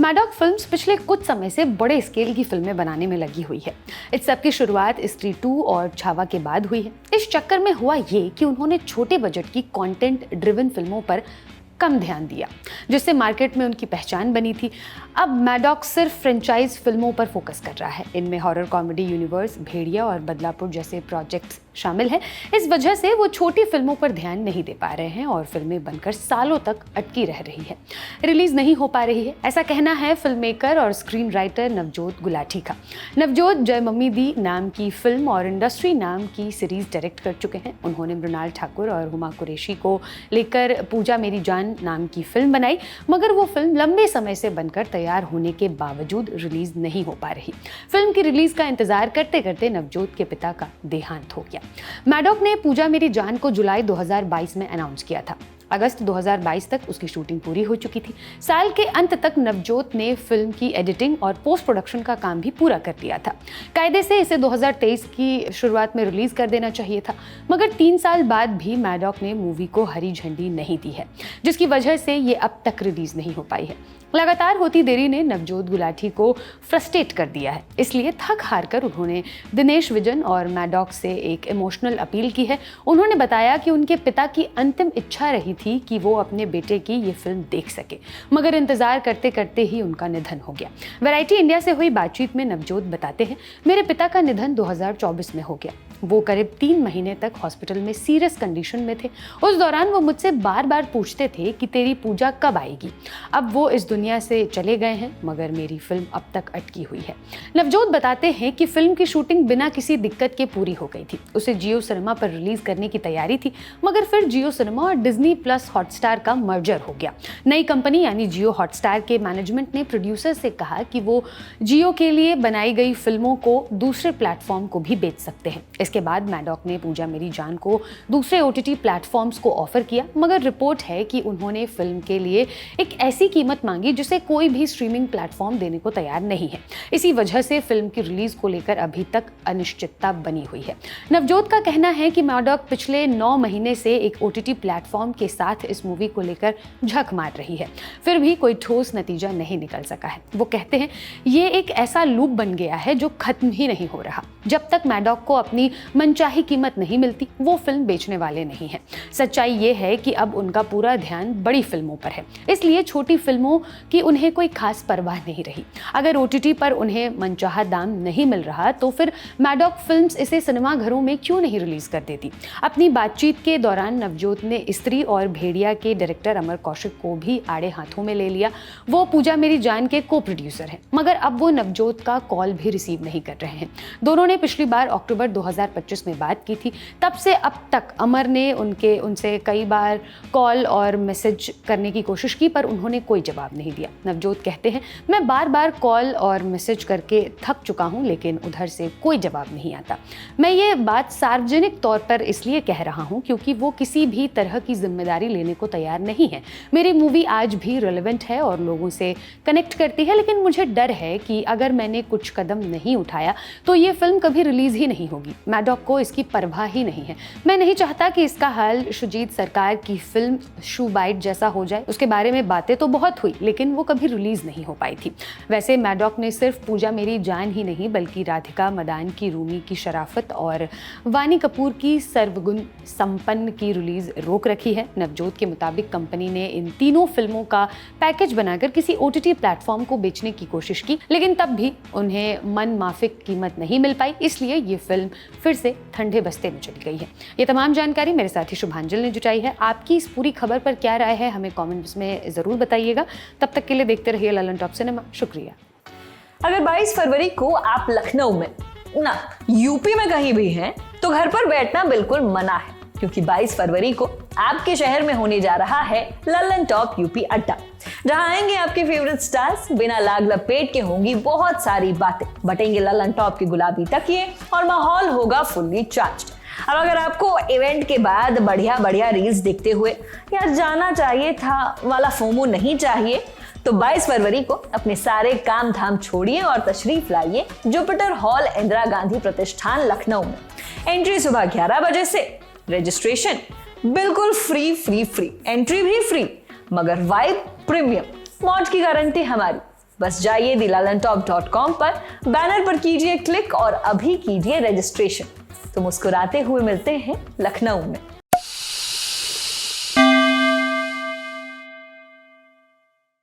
Maddock films पिछले कुछ समय से बड़े स्केल की फिल्में बनाने में लगी हुई है। इस सब की शुरुआत स्त्री 2 और छावा के बाद हुई है। इस चक्कर में हुआ ये कि उन्होंने छोटे बजट की कंटेंट ड्रिवन फिल्मों पर कम ध्यान दिया, जिससे मार्केट में उनकी पहचान बनी थी। अब मैडॉक सिर्फ फ्रेंचाइज फिल्मों पर फोकस कर रहा है। इनमें हॉरर कॉमेडी यूनिवर्स, भेड़िया और बदलापुर जैसे प्रोजेक्ट्स शामिल हैं। इस वजह से वो छोटी फिल्मों पर ध्यान नहीं दे पा रहे हैं और फिल्में बनकर सालों तक अटकी रह रही है, रिलीज नहीं हो पा रही है। ऐसा कहना है फिल्म मेकर और स्क्रीन राइटर नवजोत गुलाटी का। नवजोत जय मम्मी दी नाम की फिल्म और इंडस्ट्री नाम की सीरीज डायरेक्ट कर चुके हैं। उन्होंने मृणाल ठाकुर और हुमा कुरैशी को लेकर पूजा मेरी जान नाम की फिल्म बनाई, मगर वो फिल्म लंबे समय से बनकर तैयार होने के बावजूद रिलीज नहीं हो पा रही। फिल्म की रिलीज का इंतजार करते करते नवजोत के पिता का देहांत हो गया। मैडॉक ने पूजा मेरी जान को जुलाई 2022 में अनाउंस किया था। अगस्त 2022 तक उसकी शूटिंग पूरी हो चुकी थी। साल के अंत तक नवजोत ने फिल्म की एडिटिंग और पोस्ट प्रोडक्शन का काम भी पूरा कर लिया था। कायदे से इसे 2023 की शुरुआत में रिलीज कर देना चाहिए था, मगर 3 साल बाद भी मैडॉक ने मूवी को हरी झंडी नहीं दी है, जिसकी वजह से ये अब तक रिलीज नहीं हो पाई है। लगातार होती देरी ने नवजोत गुलाटी को फ्रस्ट्रेट कर दिया है, इसलिए थक हार कर उन्होंने दिनेश विजन और मैडॉक से एक इमोशनल अपील की है। उन्होंने बताया कि उनके पिता की अंतिम इच्छा रही थी कि वो अपने बेटे की ये फिल्म देख सके, मगर इंतजार करते करते ही उनका निधन हो गया। वैरायटी इंडिया से हुई बातचीत में नवजोत बताते हैं, मेरे पिता का निधन 2024 में हो गया। वो करीब 3 महीने तक हॉस्पिटल में सीरियस कंडीशन में थे। उस दौरान वो मुझसे बार बार पूछते थे कि तेरी पूजा कब आएगी। अब वो इस दुनिया से चले गए हैं, मगर मेरी फिल्म अब तक अटकी हुई है। नवजोत बताते हैं कि फिल्म की शूटिंग बिना किसी दिक्कत के पूरी हो गई थी। उसे जियो सिनेमा पर रिलीज करने की तैयारी थी, मगर फिर जियो सिनेमा और डिज्नी प्लस हॉटस्टार का मर्जर हो गया। नई कंपनी यानी जियो हॉटस्टार के मैनेजमेंट ने प्रोड्यूसर से कहा कि वो जियो के लिए बनाई गई फिल्मों को दूसरे प्लेटफॉर्म को भी बेच सकते हैं। इसके बाद मैडॉक ने पूजा मेरी जान को दूसरे OTT प्लेटफॉर्म्स को ऑफर किया, मगर रिपोर्ट है कि उन्होंने फिल्म के लिए एक ऐसी कीमत मांगी जिसे कोई भी स्ट्रीमिंग प्लेटफॉर्म देने को तैयार नहीं है। इसी वजह से फिल्म की रिलीज को लेकर अभी तक अनिश्चितता बनी हुई है। नवजोत का कहना है कि मैडॉक पिछले 9 महीने से एक OTT प्लेटफॉर्म के साथ इस मूवी को लेकर झक मार रही है, फिर भी कोई ठोस नतीजा नहीं निकल सका है। वो कहते हैं ये एक ऐसा लूप बन गया है जो खत्म ही नहीं हो रहा। जब तक मैडॉक को अपनी मनचाही कीमत नहीं मिलती, वो फिल्म बेचने वाले नहीं हैं। सच्चाई ये है कि अब उनका पूरा ध्यान बड़ी फिल्मों पर है, इसलिए छोटी फिल्मों की उन्हें कोई खास परवाह नहीं रही। अगर OTT पर उन्हें मनचाहा दाम नहीं मिल रहा तो फिर मैडॉक फिल्म्स इसे सिनेमा घरों में क्यों नहीं रिलीज कर देती। अपनी बातचीत के दौरान नवजोत ने स्त्री और भेड़िया के डायरेक्टर अमर कौशिक को भी आड़े हाथों में ले लिया। वो पूजा मेरी जान के को प्रोड्यूसर हैं, मगर अब वो नवजोत का कॉल भी रिसीव नहीं कर रहे हैं। दोनों ने पिछली बार अक्टूबर 2025 में बात की थी। तब से अब तक अमर ने उनसे कई बार कॉल और मैसेज करने की कोशिश की, पर उन्होंने कोई जवाब नहीं दिया। नवजोत कहते हैं मैं बार बार कॉल और मैसेज करके थक चुका हूं, लेकिन उधर से कोई जवाब नहीं आता। मैं ये बात सार्वजनिक तौर पर इसलिए कह रहा हूं क्योंकि वो किसी भी तरह की जिम्मेदारी लेने को तैयार नहीं है। मेरी मूवी आज भी रिलेवेंट है और लोगों से कनेक्ट करती है, लेकिन मुझे डर है कि अगर मैंने कुछ कदम नहीं उठाया तो ये फिल्म कभी रिलीज ही नहीं होगी। मैडॉक को इसकी परवाह ही नहीं है। मैं नहीं चाहता कि इसका हाल शुजीत सरकार की फिल्म शू बाइट जैसा हो जाए। उसके बारे में बातें तो बहुत हुई, लेकिन वो कभी रिलीज नहीं हो पाई थी। वैसे मैडॉक ने सिर्फ पूजा मेरी जान ही नहीं, बल्कि राधिका मदान की रूमी की शराफत और वानी कपूर की सर्वगुण संपन्न की रिलीज रोक रखी है। नवजोत के मुताबिक कंपनी ने इन तीनों फिल्मों का पैकेज बनाकर किसी OTT प्लेटफॉर्म को बेचने की कोशिश की, लेकिन तब भी उन्हें मन माफिक कीमत नहीं मिल पाई, इसलिए ये फिल्म फिर से ठंडे बस्ते में चली गई है। ये तमाम जानकारी मेरे साथी शुभांजल ने जुटाई है। आपकी इस पूरी खबर पर क्या राय है, हमें कमेंट्स में जरूर बताइएगा। तब तक के लिए देखते रहिए ललन टॉप सिनेमा। शुक्रिया। अगर 22 फरवरी को आप लखनऊ में ना यूपी में कहीं भी हैं तो घर पर बैठना बिल्कुल मना है, क्योंकि 22 फरवरी को आपके शहर में होने जा रहा है ललन टॉप यूपी अड्डा, जहां आएंगे आपके फेवरेट स्टार्स। बिना लाग लपेट के होंगी बहुत सारी बातें, बटेंगे ललन टॉप के गुलाबी तकिए और माहौल होगा फुल्ली चार्ज्ड। अब अगर आपको इवेंट के बाद बढ़िया बढ़िया रील्स देखते हुए यार जाना चाहिए था वाला फोमो नहीं चाहिए, तो 22 फरवरी को अपने सारे काम धाम छोड़िए और तशरीफ लाइए जुपिटर हॉल, इंदिरा गांधी प्रतिष्ठान, लखनऊ में। एंट्री सुबह 11 बजे से, रजिस्ट्रेशन बिल्कुल फ्री, एंट्री भी फ्री, मगर वाइब प्रीमियम, मौज की गारंटी हमारी। बस जाइए dilalantop.com पर, बैनर पर कीजिए क्लिक और अभी कीजिए रजिस्ट्रेशन। तो मुस्कुराते हुए मिलते हैं लखनऊ में।